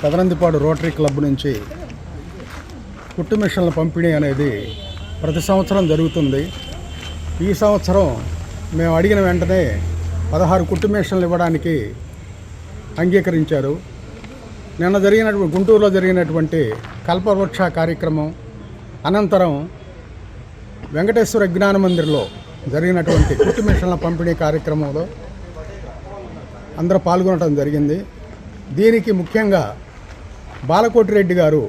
Pedanandipadu rotary club నుంచి కుట్టు మిషన్ల పంపిణీ అనేది ప్రతి సంవత్సరం జరుగుతుంది. ఈ సంవత్సరం మేము అడిగిన వెంటనే 16 కుట్టు మిషన్లు ఇవ్వడానికి అంగీకరించారు. నిన్న గుంటూరులో జరిగినటువంటి కల్పవృక్ష కార్యక్రమం అనంతరం వెంకటేశ్వర జ్ఞాన మందిర్లో జరిగినటువంటి కుట్టు మిషన్ల పంపిణీ కార్యక్రమంలో అందరూ పాల్గొనడం జరిగింది. దీనికి ముఖ్యంగా బాలకోటిరెడ్డి గారు,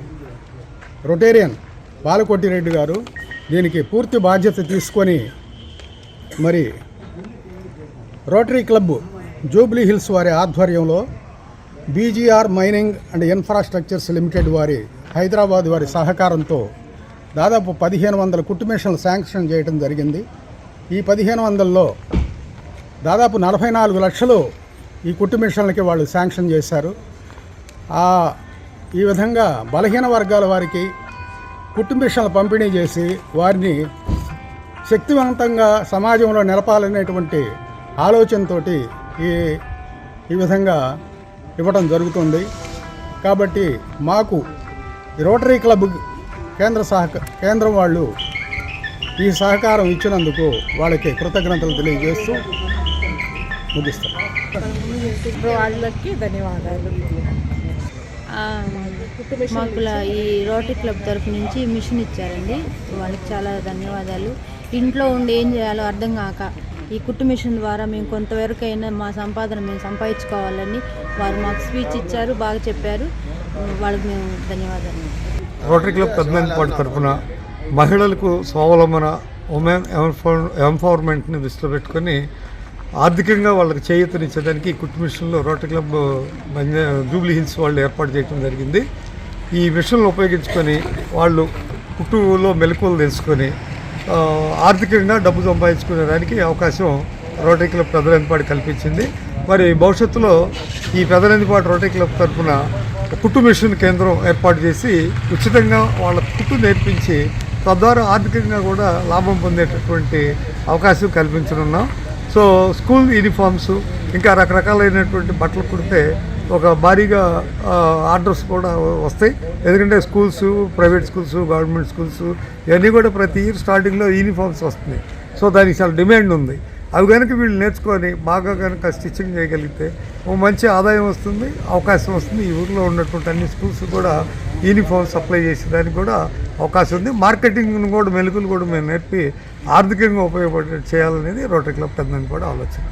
రొటేరియన్ బాలకోటిరెడ్డి గారు దీనికి పూర్తి బాధ్యత తీసుకొని మరి రోటరీ క్లబ్ జూబ్లీ హిల్స్ వారి ఆధ్వర్యంలో BGR mining and infrastructures limited వారి హైదరాబాద్ వారి సహకారంతో దాదాపు 1500 కుట్టు మిషన్లు శాంక్షన్ చేయడం జరిగింది. ఈ 1500లో దాదాపు 44 లక్షలు ఈ కుట్టు మిషన్లకి వాళ్ళు శాంక్షన్ చేశారు. ఈ విధంగా బలహీన వర్గాల వారికి కుట్టు మిషన్లు పంపిణీ చేసి వారిని శక్తివంతంగా సమాజంలో నిలపాలనేటువంటి ఆలోచనతోటి ఈ విధంగా ఇవ్వడం జరుగుతుంది. కాబట్టి మాకు రోటరీ క్లబ్ కేంద్రం వాళ్ళు ఈ సహకారం ఇచ్చినందుకు వాళ్ళకి కృతజ్ఞతలు తెలియజేస్తూ ముగిస్తాం. వాళ్ళకి ధన్యవాదాలు. మాకు ఈ రోటరీ క్లబ్ తరఫు నుంచి మిషన్ ఇచ్చారండి, వాళ్ళకి చాలా ధన్యవాదాలు. ఇంట్లో ఉండి ఏం చేయాలో అర్థం కాక ఈ కుట్టు మిషన్ ద్వారా మేము కొంతవరకు అయినా మా సంపాదన మేము సంపాదించుకోవాలని వారు మాకు స్పీచ్ ఇచ్చారు, బాగా చెప్పారు. వాళ్ళకి మేము ధన్యవాదాలు. రోటరీ క్లబ్ పెదనందిపాడు తరఫున మహిళలకు స్వావలంబన, ఉమెన్ ఎంపవర్మెంట్ని దృష్టిలో పెట్టుకొని ఆర్థికంగా వాళ్ళకి చేయూతనిచ్చేదానికి కుట్టు మిషన్లో రోటరీ క్లబ్ జూబ్లీ హిల్స్ వాళ్ళు ఏర్పాటు చేయడం జరిగింది. ఈ మిషన్లు ఉపయోగించుకొని వాళ్ళు కుట్టులో మెలకువలు తెలుసుకొని ఆర్థికంగా డబ్బు సంపాదించుకునేదానికి అవకాశం రోటరీ క్లబ్ పెదనందిపాడు కల్పించింది. మరి భవిష్యత్తులో ఈ పెదనందిపాడు రోటరీ క్లబ్ తరఫున కుట్టు మిషన్ కేంద్రం ఏర్పాటు చేసి ఉచితంగా వాళ్ళ కుట్టు నేర్పించి తద్వారా ఆర్థికంగా కూడా లాభం పొందేటటువంటి అవకాశం కల్పించనున్నాం. సో స్కూల్ యూనిఫామ్స్ ఇంకా రకరకాలైనటువంటి బట్టలు కుడితే ఒక భారీగా ఆర్డర్స్ కూడా వస్తాయి. ఎందుకంటే schools, private schools, government schools ఇవన్నీ కూడా ప్రతి ఇయర్ స్టార్టింగ్లో యూనిఫామ్స్ వస్తున్నాయి. సో దానికి చాలా డిమాండ్ ఉంది. అవి కనుక వీళ్ళు నేర్చుకొని బాగా కనుక స్టిచ్చింగ్ చేయగలిగితే ఓ మంచి ఆదాయం వస్తుంది, అవకాశం వస్తుంది. ఈ ఊరిలో ఉన్నటువంటి అన్ని స్కూల్స్ కూడా యూనిఫామ్ సప్లై చేసేదానికి కూడా అవకాశం ఉంది. మార్కెటింగ్ను కూడా మెలుగులు కూడా మేము నేర్పి ఆర్థికంగా ఉపయోగపడే చేయాలనేది రోటరీ క్లబ్ పెదనందిపాడు ఆలోచన.